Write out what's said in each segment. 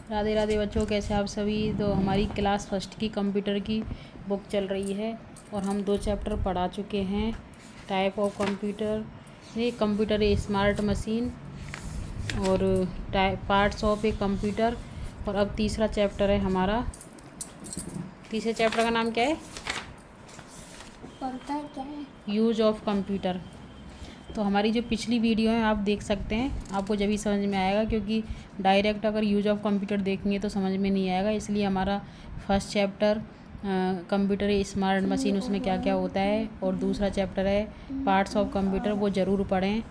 राधे राधे बच्चों, कैसे आप सभी। तो हमारी क्लास फर्स्ट की कंप्यूटर की बुक चल रही है और हम 2 चैप्टर पढ़ा चुके हैं। टाइप ऑफ कंप्यूटर, ये कंप्यूटर ए स्मार्ट मशीन और पार्ट्स ऑफ ए कंप्यूटर। और अब तीसरा चैप्टर है हमारा। तीसरे चैप्टर का नाम क्या है? Use of computer. तो हमारी जो पिछली वीडियो है आप देख सकते हैं, आपको जब भी समझ में आएगा, क्योंकि डायरेक्ट अगर यूज ऑफ कंप्यूटर देखेंगे तो समझ में नहीं आएगा। इसलिए हमारा first chapter computer smart machine, उसमें क्या क्या होता है, और दूसरा चैप्टर है पार्ट्स ऑफ कंप्यूटर, वो ज़रूर पढ़ें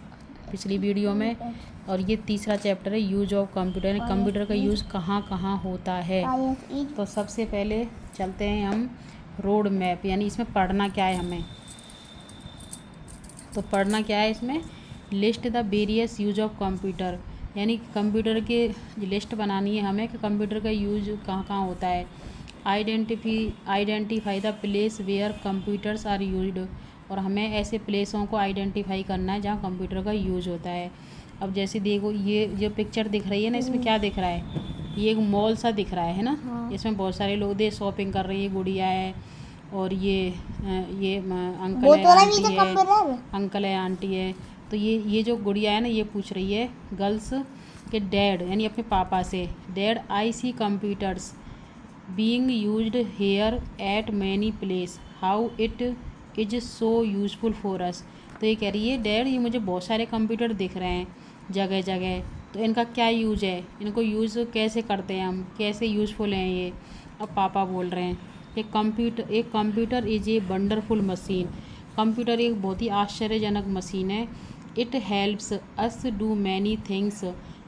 पिछली वीडियो में। और ये तीसरा चैप्टर है यूज ऑफ कंप्यूटर, यानी कंप्यूटर का यूज़ कहाँ कहाँ होता है। तो सबसे पहले चलते हैं हम रोड मैप, यानी इसमें पढ़ना क्या है हमें। तो पढ़ना क्या है इसमें, list the various use of computer, यानी कंप्यूटर के लिस्ट बनानी है हमें कि कंप्यूटर का यूज कहाँ कहाँ होता है। Identify the place where computers are used, और हमें ऐसे प्लेसों को आइडेंटिफाई करना है जहाँ कंप्यूटर का यूज होता है। अब जैसे देखो, ये जो पिक्चर दिख रही है ना, इसमें क्या दिख रहा है, ये एक मॉल सा दिख रहा है ना। हाँ। इसमें बहुत सारे लोग शॉपिंग कर रहे हैं, गुड़िया है और ये अंकल वो है, तो आंटी नहीं है, कंप्यूटर। अंकल है, आंटी है। तो ये जो गुड़िया है ना, ये पूछ रही है गर्ल्स के डैड, यानी अपने पापा से, dad I see computers being used here at many place, how it is so useful for us. तो ये कह रही है, डैड ये मुझे बहुत सारे कंप्यूटर दिख रहे हैं जगह जगह, तो इनका क्या यूज है, इनको यूज़ कैसे करते हैं हम, कैसे यूज़फुल हैं ये। अब पापा बोल रहे हैं कि computer is a wonderful machine, computer एक बहुत ही आश्चर्यजनक मशीन है। It helps us do many things,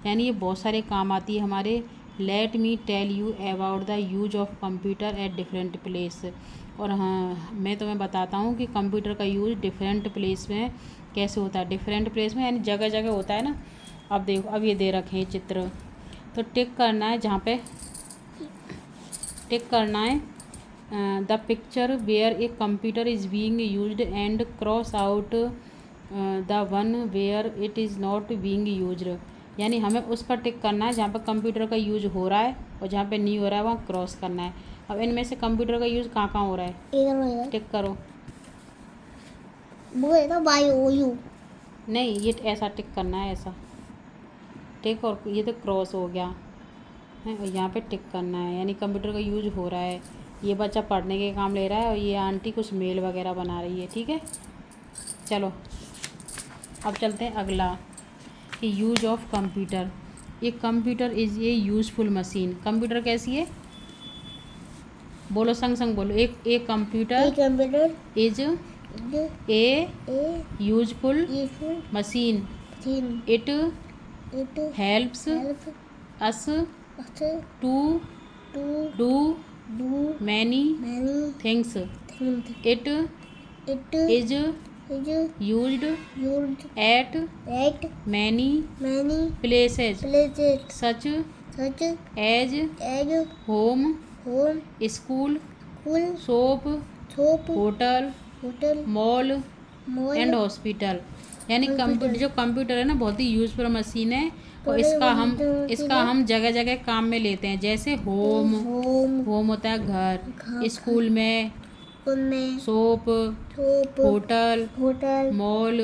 यानी ये बहुत सारे काम आती है हमारे। Let me tell you about the use of computer at different place. और हाँ, मैं तुम्हें बताता हूँ कि कंप्यूटर का यूज डिफरेंट प्लेस में कैसे होता है। डिफरेंट प्लेस में यानी जगह जगह होता है ना। अब देखो, अब ये दे रखे हैं चित्र, तो टिक करना है जहाँ पे टिक करना है the picture where a computer is being used and cross out the one where it is not being used, यानी हमें उस पर टिक करना है जहाँ पर कंप्यूटर का यूज हो रहा है, और जहाँ पे नहीं हो रहा है वहाँ क्रॉस करना है। अब इनमें से कंप्यूटर का यूज कहाँ कहाँ हो रहा है, इधर टिक करो। वो है ना YOU। नहीं, ये ऐसा टिक करना है, ऐसा टिक, और ये तो क्रॉस हो गया है, और यहाँ पे टिक करना है, यानी कंप्यूटर का यूज हो रहा है। ये बच्चा पढ़ने के काम ले रहा है और ये आंटी कुछ मेल वगैरह बना रही है, ठीक है। चलो अब चलते हैं अगला, कि यूज ऑफ कंप्यूटर। ये computer is a useful machine, computer कैसी है, बोलो संग संग बोलो, एक computer is a useful machine, it helps us to do many things, it is used at many places such as home, school, shop, hotel, mall and hospital. यानी जो computer है ना, बहुत ही यूजफुल मशीन है, और इसका हम जगह जगह काम में लेते हैं। जैसे होम होता है घर, स्कूल में शॉप, होटल, मॉल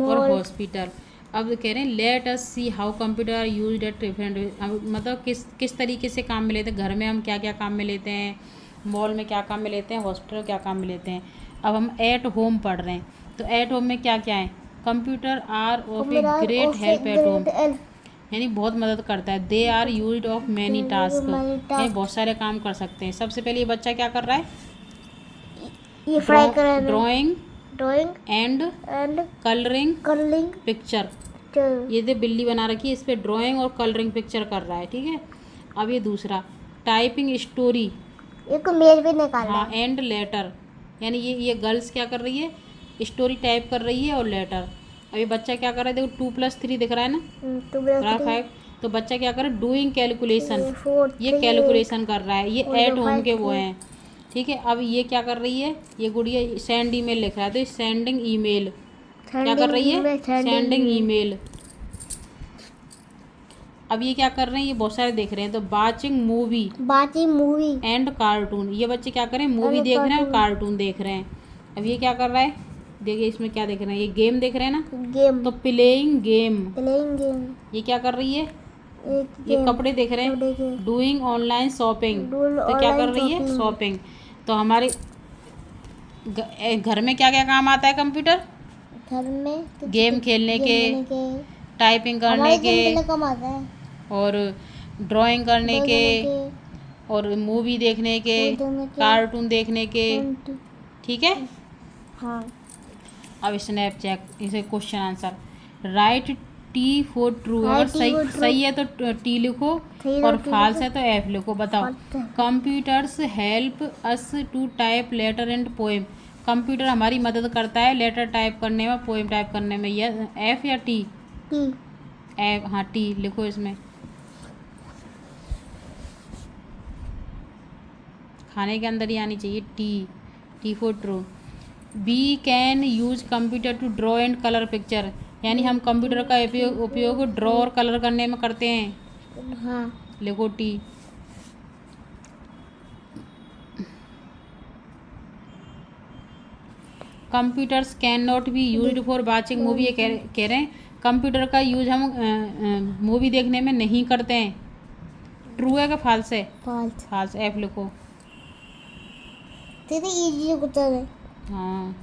और हॉस्पिटल। अब कह रहे हैं let us see how computers are used at different, मतलब किस तरीके से काम में लेते हैं। घर में हम क्या क्या काम में लेते हैं, मॉल में क्या काम में लेते हैं, हॉस्पिटल में क्या काम में लेते हैं। अब हम एट होम पढ़ रहे हैं, तो एट होम में क्या क्या है, computer are of a great help at home, यानी बहुत मदद करता है। They are used of many task, यानी बहुत सारे काम कर सकते हैं। सबसे पहले ये बच्चा क्या कर रहा है, ड्राइंग एंड कलरिंग पिक्चर। ये दे बिल्ली बना रखी है, इस पर ड्राइंग और कलरिंग पिक्चर कर रहा है, ठीक है। अब ये दूसरा टाइपिंग स्टोरी, एक मेल भी निकाला। हाँ, एंड लेटर, यानी ये गर्ल्स क्या कर रही है, स्टोरी टाइप कर रही है और लेटर। अब ये बच्चा क्या कर रहा है, देखो 2+3 दिख रहा है ना, 5। तो बच्चा क्या कर रहा है, डूइंग कैलकुलेशन, ये कैलकुलेशन कर रहा है। ये एट होम के वो हैं, ठीक है। अब ये क्या कर रही है, ये गुड़िया सेंड ईमेल लिख रहा है, तो सेंडिंग ईमेल क्या कर रही है, सेंडिंग ईमेल। अब ये क्या कर रहे हैं, ये बहुत सारे देख रहे हैं, तो watching movie movie and cartoon, ये बच्चे क्या करें, मूवी And देख रहे हैं और cartoon. कार्टून देख रहे हैं। अब ये क्या कर रहा है, देखिए इसमें क्या देख रहे हैं, ये गेम देख रहे हैं ना, गेम तो प्लेइंग गेम, प्लेइंग गेम ये क्या कर रही है, एक ये गेम कपड़े देख रहे हैं, डूइंग ऑनलाइन शॉपिंग, Doing तो क्या कर online रही है, shopping. शॉपिंग। तो हमारे घर में क्या क्या काम आता है कंप्यूटर, घर में तो गेम खेलने के, खेलने के टाइपिंग करने हमारे के, गेम खेलने कम आता है और ड्राइंग करने दो के, जने और मूवी देखने के, मूवी देखने के, कार्टून देखने के, के ठीक है। हाँ अब स्नैप चेक, इसे question answer, right T for true, अगर Write T सही for true. सही है तो टी लिखो सही और तो T फाल्स लिखो। है तो एफ लिखो। बताओ, False है। Computers help us to type letter and poem, computer हमारी मदद करता है लेटर टाइप करने में, पोएम टाइप करने में, ये एफ या टी, टी एफ, हाँ टी लिखो इसमें। खाने के अंदर ही आनी चाहिए T, T for true. We can use computer to draw and colour picture, यानी हम कंप्यूटर का उपयोग ड्रॉ और कलर करने में करते हैं, हाँ लिखो T. Computers can not be used for watching movie, ये कह रहे हैं कंप्यूटर का यूज हम मूवी देखने में नहीं करते हैं। ट्रू है कि फाल्स है, फॉल्स फाल्स, एफ लिखो। तेरे इजी उत्तर है हाँ,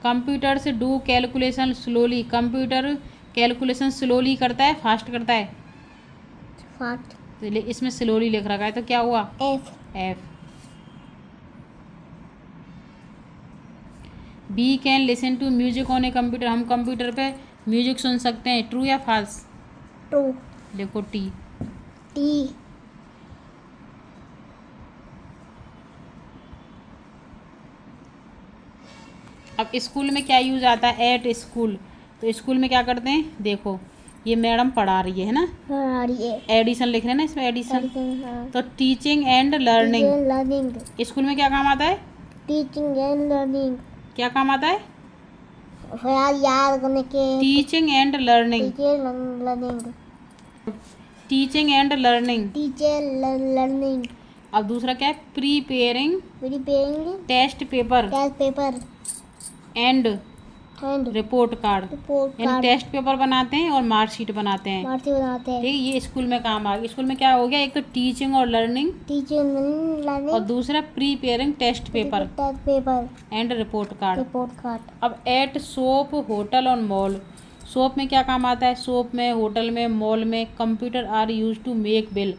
कंप्यूटर से do calculation slowly, computer calculation slowly करता है फास्ट करता है, फास्ट तो इसमें स्लोली लिख रखा है तो क्या हुआ, F F. We can listen to music on a computer, हम कंप्यूटर पे म्यूजिक सुन सकते हैं, ट्रू या फाल्स, टू लिखो टी। टी अब स्कूल में क्या यूज आता है, एट स्कूल, तो स्कूल में क्या करते हैं, देखो ये मैडम पढ़ा रही है ना, हाँ ये एडिशन लिख रहे हैं ना इसमें, एडिशन, हाँ तो teaching and learning, learning school में क्या काम आता है, टीचिंग एंड लर्निंग क्या काम आता है, याद करने के teaching and learning, teacher learning teaching and learning. Teacher learning अब दूसरा क्या है, preparing preparing test paper test paper and and report card, report यानी कार्ड टेस्ट पेपर बनाते हैं और मार्कशीट बनाते हैं, मार्ची बनाते हैं ठीक है। ये स्कूल में काम आ गया। स्कूल में क्या हो गया, एक तो टीचिंग और लर्निंग, टीचिंग और लर्निंग दूसरा preparing test paper test paper and report card. Report card अब एट शॉप होटल और मॉल, शॉप में क्या काम आता है, शॉप में, होटल में, मॉल में, computer are use to make bill,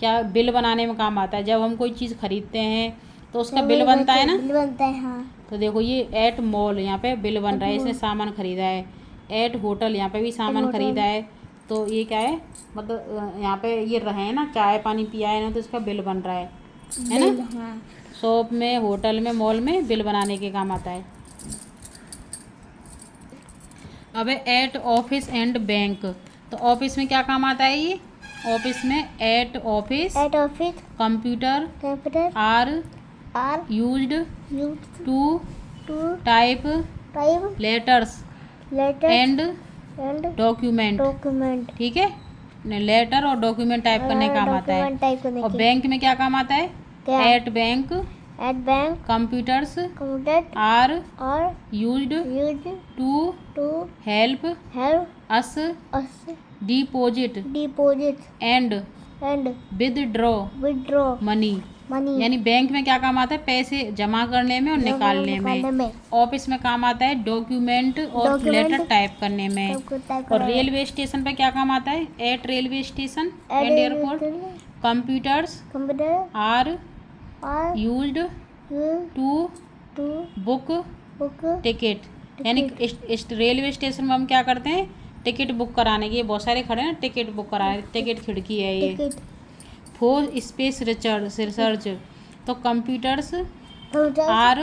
क्या बिल बनाने में काम आता है, जब हम कोई चीज़ खरीदते हैं तो उसका बिल बनता है ना, बिल बनता है हाँ तो देखो ये एट मॉल यहाँ पे बिल बन रहा है, इसने सामान खरीदा है, एट होटल यहाँ पे भी सामान होटल। खरीदा है, तो ये क्या है, मतलब यहाँ पे ये रहे हैं ना, चाय पानी पिया है ना, तो इसका बिल बन रहा है बिल ना। हाँ शॉप में, होटल में, मॉल में बिल बनाने के काम आता है। अब एट ऑफिस एंड बैंक, तो ऑफिस में क्या काम आता है, ये ऑफिस में at office computer computer are are used use to to type type letters letter and and document, document ठीक है, लेटर और डॉक्यूमेंट टाइप करने का काम आता है। टाइप करने और के बैंक में क्या काम आता है, क्या? At bank at bank computers computer are are used use to to help help us us deposit deposit and and withdraw withdraw money, money यानी बैंक में क्या काम आता है, पैसे जमा करने में और निकालने में। ऑफिस में काम आता है डॉक्यूमेंट और डॉक्यूमेंट, लेटर टाइप करने में। टाइप और रेलवे स्टेशन पे क्या काम आता है, at railway station and airport computers computer are are used use to to book book ticket, यानी रेलवे स्टेशन में हम क्या करते हैं, टिकट बुक कराने के, बहुत सारे खड़े हैं ना, टिकट बुक कराने, टिकट खिड़की है ये। टिकट फॉर स्पेस रिसर्च, तो computers computer are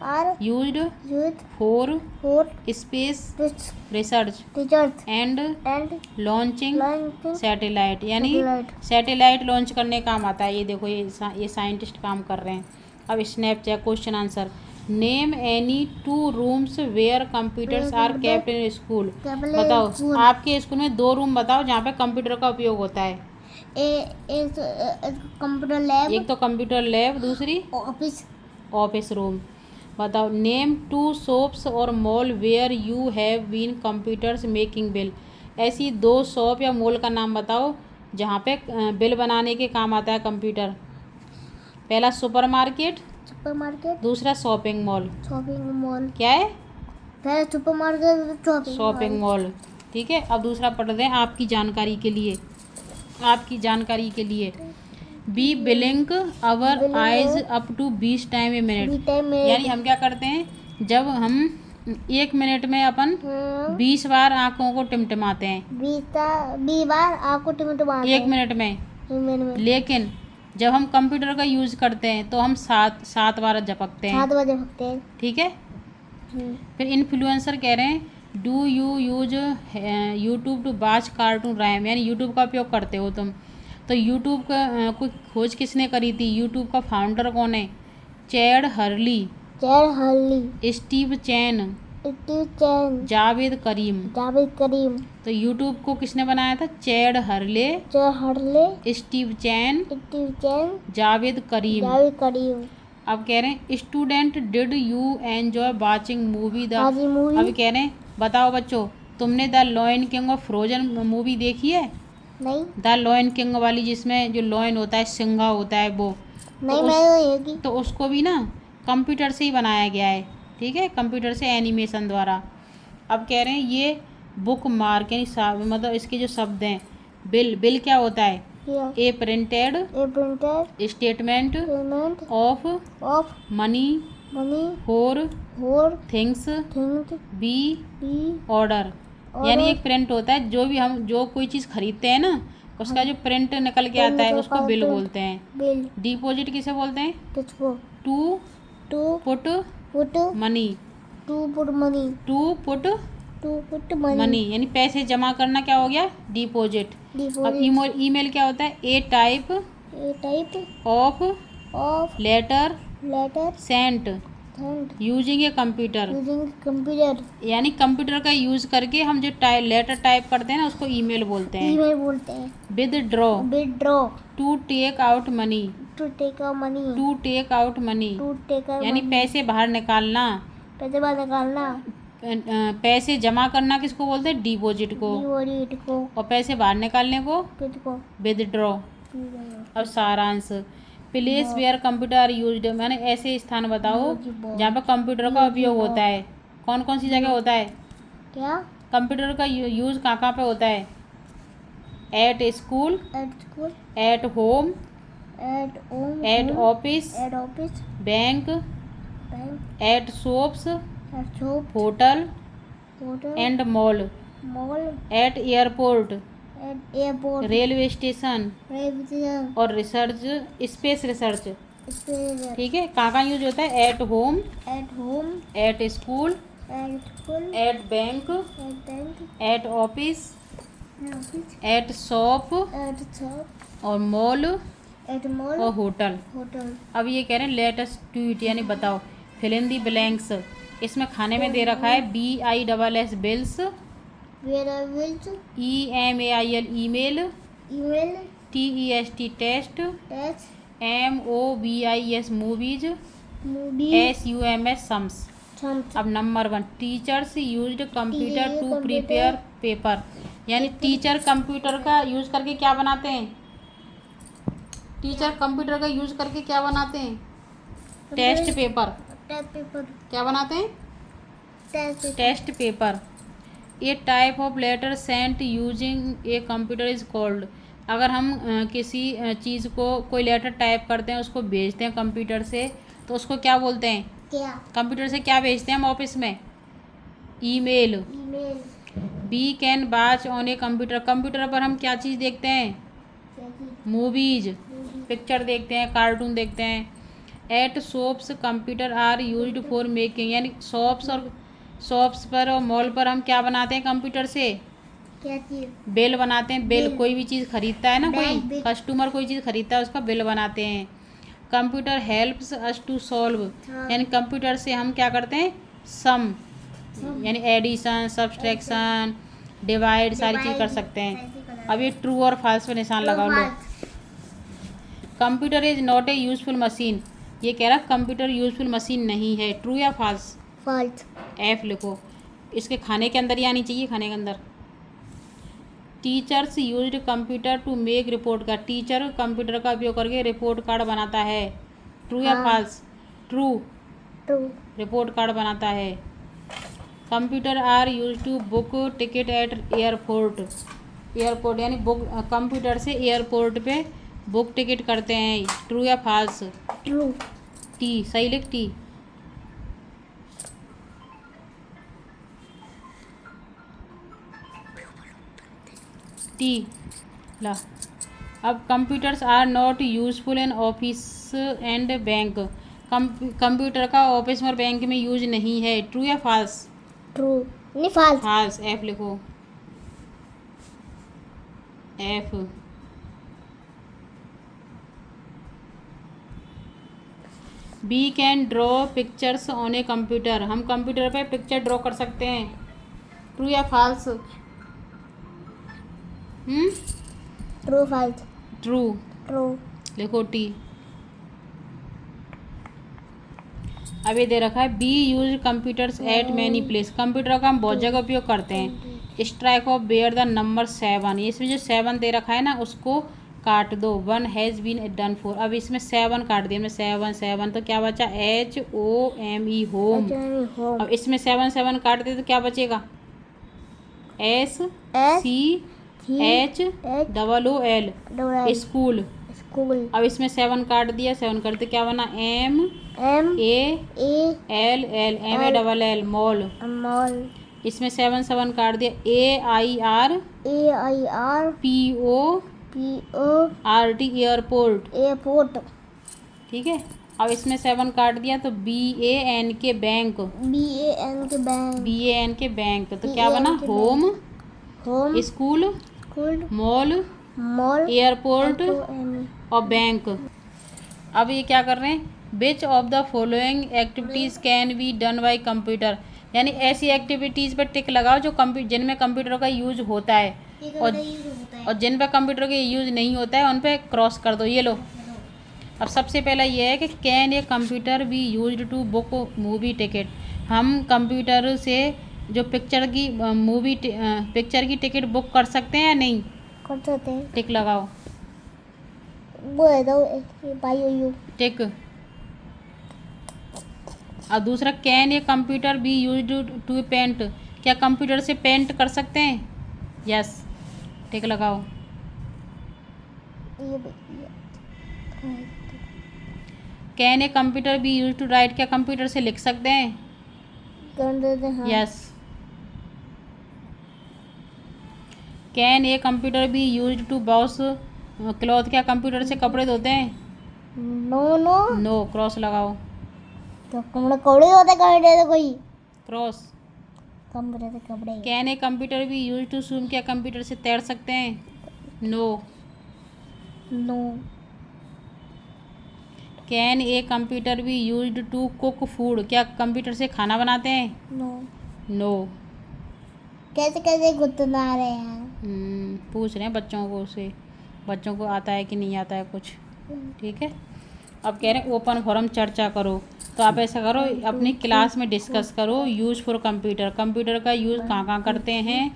are used use for for space rich research teachers and and launching learning satellite, यानी Satellite. सैटेलाइट लॉन्च करने काम आता है। ये देखो ये साइंटिस्ट काम कर रहे हैं। अब Snapchat question answer, name any 2 rooms where computers are kept in school. केवल बताओ स्कूल। आपके स्कूल में 2 रूम बताओ जहाँ पे कंप्यूटर का उपयोग होता है। एक कंप्यूटर लैब, एक तो कंप्यूटर लैब, दूसरी ऑफिस। Office room. बताओ नेम 2 शॉप्स और mall where you have been computers making bill. ऐसी 2 शॉप या मॉल का नाम बताओ जहाँ पे बिल बनाने के काम आता है कंप्यूटर। पहला सुपरमार्केट, सुपरमार्केट, दूसरा शॉपिंग मॉल। Shopping mall. क्या है? पहले सुपरमार्केट, शॉपिंग मॉल। ठीक है, अब दूसरा पढ़ दें आपकी जानकारी के लिए। आपकी जानकारी के लिए we blink our eyes up to 20 time a minute. यानी हम क्या करते हैं जब हम 1 मिनट में अपन 20 बार आँखों को टिमटिमाते हैं। 20 बार आपको टिमटिमाते हैं 1 मिनट में। 1 मिनट में। लेकिन जब हम कंप्यूटर का यूज़ करते हैं तो हम 7 बार झपकते हैं। 7 बजे भगते हैं। ठीक है। फिर इन्फ्लुएंसर कह रहे हैं do you use YouTube to watch cartoon rhyme. यानी यूट्यूब का उपयोग करते हो तुम। तो यूट्यूब का कोई खोज किसने करी थी? यूट्यूब का फाउंडर कौन है? Chad Hurley, Chad Hurley, Steve Chen, Steve Chen, Jawed Karim. Jawed Karim. तो यूट्यूब को किसने बनाया था? Chad Hurley, Chad Hurley, Steve Chen, Steve Chen, Jawed Karim. Jawed Karim. अब कह रहे हैं student did you enjoy watching movie the. Movie. अब कह रहे हैं बताओ बच्चों तुमने द लॉयन किंग और फ्रोजन मूवी देखी है? नहीं। द लॉयन किंग वाली जिसमें जो लॉयन होता है, सिंघा होता है वो। नहीं, मैं नहीं। तो उसको भी ना कंप्यूटर से ही बनाया गया है। ठीक है, कंप्यूटर से एनिमेशन द्वारा। अब कह रहे हैं ये बुक मार्क यानी मतलब इसके जो शब्द हैं बिल। बिल क्या होता है? A printed statement of money for things we order. यानी एक प्रिंट होता है जो भी हम जो कोई चीज़ खरीदते हैं ना उसका जो प्रिंट निकल के आता है उसको बिल बोलते हैं। डिपॉजिट किसे बोलते हैं? To put money. To put money यानी पैसे जमा करना क्या हो गया? डिपॉजिट। अब ईमेल क्या होता है? A type of letter sent using a computer. यानी कंप्यूटर का यूज करके हम जो लेटर टाइप करते हैं ना उसको ईमेल बोलते हैं। Withdraw to take out money यानी पैसे बाहर निकालना। पैसे जमा करना किसको बोलते हैं? डिपॉजिट को। और पैसे बाहर निकालने को विदड्रॉ। अब सारांश प्लेस वेयर कंप्यूटर यूज्ड। मैंने ऐसे स्थान बताओ जहाँ पर कंप्यूटर का उपयोग होता है। कौन कौन सी जगह होता है? क्या कंप्यूटर का यूज कहाँ पे होता है? At school, at home, at office, bank, at shops, hotel and mall, at airport, railway station और रिसर्च स्पेस रिसर्च। ठीक है, कहाँ यूज होता है? At home, at school, at bank, at office, at shop और मॉल और hotel. अब ये कह रहे हैं लेट अस ट्वीट यानी बताओ फिल इन दी ब्लैंक्स। इसमें खाने में दे रखा है BILLS bills, EMAIL email, TEST test, MOBIS movies, SUMS sums. अब number 1 teachers used computer to prepare paper. यानी टीचर कंप्यूटर का यूज करके क्या बनाते हैं? टीचर कंप्यूटर का यूज करके क्या बनाते हैं? Test paper. क्या बनाते हैं? Test paper. A type of letter sent using a computer is called. अगर हम किसी चीज़ को कोई लेटर टाइप करते हैं उसको भेजते हैं कंप्यूटर से तो उसको क्या बोलते हैं? कंप्यूटर से क्या भेजते हैं हम ऑफिस में? Email. We can watch on a computer. Computer पर हम क्या चीज़ देखते हैं? मूवीज, पिक्चर देखते हैं, कार्टून देखते हैं। At shops computers are used for making. यानी शॉप्स पर और मॉल पर हम क्या बनाते हैं कंप्यूटर से? बिल बनाते हैं। बिल कोई भी चीज़ खरीदता है ना, कोई कस्टमर कोई चीज़ खरीदता है उसका बिल बनाते हैं। Computer helps us to solve, हाँ। यानी कंप्यूटर से हम क्या करते हैं, सम यानी एडिशन, सब्सट्रैक्शन, डिवाइड सारी चीज़ कर सकते हैं। अब ये ट्रू और फॉल्स पे निशान लगाओ लो। Computer is not a useful machine, ये कह रहा कंप्यूटर यूजफुल मशीन नहीं है, ट्रू या फॉल्स? फॉल्स। एफ लिखो, इसके खाने के अंदर ही आनी चाहिए, खाने के अंदर। Teachers used computer to make report card, teacher computer का उपयोग करके रिपोर्ट कार्ड बनाता है, ट्रू या हाँ। False? True, true. Report card बनाता है। Computer are use to book ticket at airport, airport यानी बुक, कंप्यूटर से एयरपोर्ट पे बुक टिकट करते हैं, ट्रू या फॉल्स? ट्रू। टी सही लिख, टी। टी ला। अब computers are not useful in office and bank, computer का ऑफिस और बैंक में यूज नहीं है, ट्रू या फॉल्स? ट्रू नहीं फॉल्स। फॉल्स, एफ लिखो, F. We can draw pictures on a computer, हम कंप्यूटर पे पिक्चर ड्रॉ कर सकते हैं, ट्रू या false? True false. True, true. लिखो टी। अब ये दे रखा है we use computers at many place, computer का हम बहुत जगह उपयोग करते हैं। Strike off bear the number 7, इसमें जो 7 दे रखा है ना उसको काट दो, 1 हैज़ बीन डन फॉर, अब इसमें 7 काट दिया, 7 तो क्या बचा, HOME होम। अब इसमें 7 काट दे तो क्या बचेगा, SCHOOL, स्कूल। स्कूल। अब इसमें 7 काट दिया, 7 करते क्या बना, MALL, मॉल। मॉल। इसमें 7 काट दिया, AIRPORT, एयरपोर्ट। ठीक है। अब इसमें 7 काट दिया तो BAN के बैंक, BAN के बैंक, तो क्या बना, होम, स्कूल, मॉल, एयरपोर्ट और बैंक। अब ये क्या कर रहे हैं, which of the following activities can be done by computer, यानी ऐसी एक्टिविटीज़ पर टिक लगाओ जो जिनमें कंप्यूटर का यूज होता है, और जिन पर कंप्यूटर का यूज नहीं होता है उन पर क्रॉस कर दो। ये लो, अब सबसे पहला ये है कि can a computer be used to book movie ticket, हम कंप्यूटर से जो पिक्चर की टिकट बुक कर सकते हैं या नहीं, कर सकते हैं। टिक लगाओ, बोल दो टिक। अब दूसरा, can a computer be used to paint, क्या कंप्यूटर से पेंट कर सकते हैं, यस, टिक लगाओ। Can a computer be use to write, क्या कंप्यूटर से लिख सकते हैं, कर देते हैं। Yes. Can a computer be use to wash cloth, क्या कंप्यूटर से कपड़े धोते हैं, नो, क्रॉस लगाओ, तो कपड़े होते कोई क्रॉस। कंप्यूटर से कपड़े। Can a computer be use to swim, क्या कंप्यूटर से तैर सकते हैं, no. Can a computer be used to cook food, क्या कंप्यूटर से खाना बनाते हैं, नो। कैसे कैसे गुदगुदा रहे हैं, पूछ रहे हैं बच्चों को, से बच्चों को आता है कि नहीं आता है कुछ, ठीक है। अब कह रहे हैं ओपन फोरम चर्चा करो, तो आप ऐसा करो, अपनी क्लास में डिस्कस करो, यूज़ फॉर कंप्यूटर, कंप्यूटर का यूज़ कहाँ कहाँ करते हैं,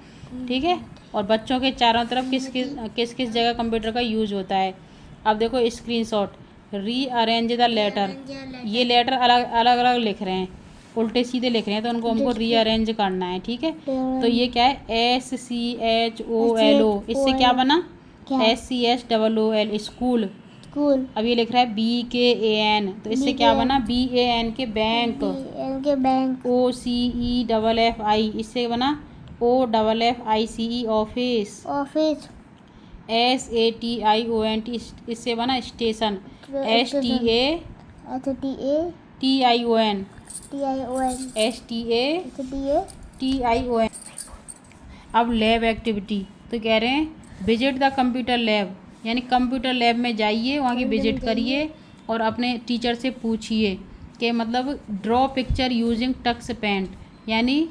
ठीक है, और बच्चों के चारों तरफ किस किस जगह कंप्यूटर का यूज होता है। अब देखो स्क्रीनशॉट, रीअरेंज द लेटर, ये लेटर अलग लिख रहे हैं, उल्टे सीधे लिख रहे हैं, तो उनको हमको रीअरेंज करना है, ठीक है। तो ये क्या है, SCHOLO, इससे क्या बना, SCHOOL, स्कूल। अब ये लिख रहा है BKAN, तो इससे क्या बना, BAN के बैंक, OCEFFI, इससे बना OFFICE, ऑफिस। SATIONT, इससे बना स्टेशन, STATION। अब लैब एक्टिविटी, तो कह रहे हैं विजिट द कंप्यूटर लैब, यानी कंप्यूटर लैब में जाइए, वहाँ की विजिट करिए, और अपने टीचर से पूछिए कि मतलब draw picture using Tux Paint, यानी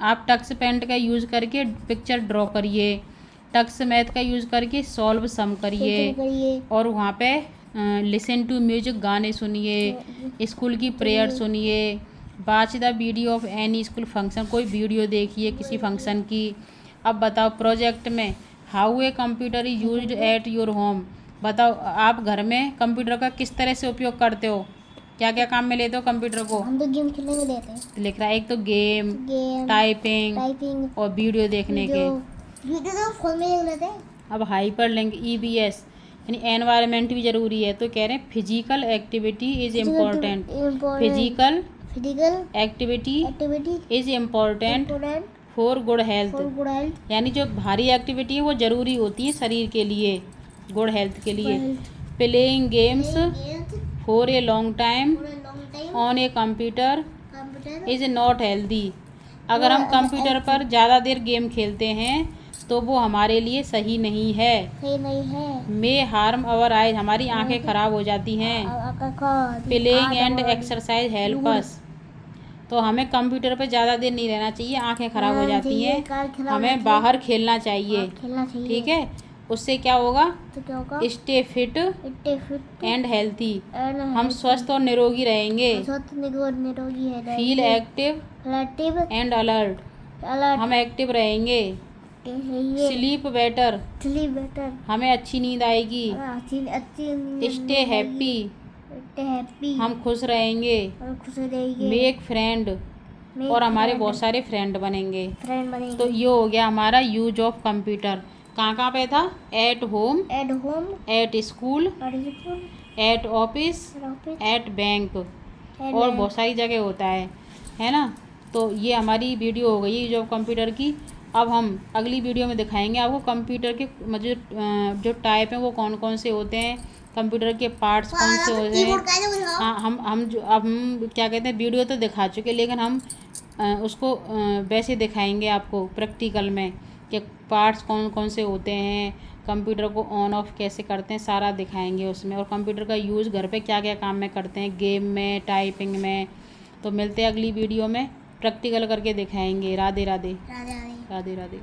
आप टक्स पेंट का यूज़ करके पिक्चर ड्रॉ करिए, टक्स मैथ का यूज़ करके सॉल्व सम करिए, करिए और वहाँ पे लिसन टू म्यूजिक, गाने सुनिए, स्कूल की प्रेयर सुनिए, watch the video of any school function, कोई वीडियो देखिए किसी फंक्शन की। अब बताओ प्रोजेक्ट में how a computer is used at your home, बताओ आप घर में कंप्यूटर का किस तरह से उपयोग करते हो, क्या क्या काम में लेते हो कंप्यूटर को। हम तो गेम खेलने में लेते हैं। लिख रहा है एक तो गेम, गेम, टाइपिंग टाइपिंग और वीडियो देखने के। वीडियो तो फोन में देख लेते हैं। अब हाइपर लिंक EBS यानी एनवायरनमेंट भी ज़रूरी है, तो कह रहे हैं physical activity is important, physical physical activity activity is important important for good health, for good health, यानी जो भारी एक्टिविटी है वो ज़रूरी होती है शरीर के लिए, गुड हेल्थ के लिए। Playing games for a long time on a computer computer is not healthy, अगर हम कंप्यूटर पर ज़्यादा देर गेम खेलते हैं तो वो हमारे लिए सही नहीं है। सही नहीं है। मे हार्म अवर आइज, हमारी आंखें खराब हो जाती हैं। Playing and exercise help us, तो हमें कंप्यूटर पर ज़्यादा देर नहीं रहना चाहिए, आंखें खराब हो जाती हैं, हमें बाहर खेलना चाहिए, ठीक है। उससे क्या होगा, तो क्या होगा, stay fit fit and healthy, and हम स्वस्थ और निरोगी रहेंगे। स्वस्थ निरोगी है। Feel active active and alert, alert, हम एक्टिव रहेंगे। स्लीप बेटर, स्लीप बेटर, हमें अच्छी नींद आएगी। अच्छी स्टे हैप्पी, हैप्पी, हम खुश रहेंगे। और खुश रहेंगे। मेक फ्रेंड, और हमारे बहुत सारे फ्रेंड बनेंगे। तो ये हो गया हमारा यूज ऑफ कंप्यूटर। कहाँ कहाँ पे था, eight home, at school, eight office, at bank, और बहुत सारी जगह होता है ना। तो ये हमारी वीडियो हो गई यूज ऑफ कंप्यूटर की। अब हम अगली वीडियो में दिखाएंगे आपको कंप्यूटर के मतलब जो टाइप हैं वो कौन कौन से होते हैं, कंप्यूटर के पार्ट्स कौन से होते हैं। हाँ, हम क्या कहते हैं, वीडियो तो दिखा चुके, लेकिन हम उसको वैसे दिखाएंगे आपको प्रैक्टिकल में कि पार्ट्स कौन कौन से होते हैं, कंप्यूटर को ऑन ऑफ कैसे करते हैं, सारा दिखाएंगे उसमें, और कंप्यूटर का यूज़ घर पे क्या क्या काम में करते हैं, गेम में, टाइपिंग में। तो मिलते हैं अगली वीडियो में, प्रैक्टिकल करके दिखाएंगे। राधे राधे, राधे राधे।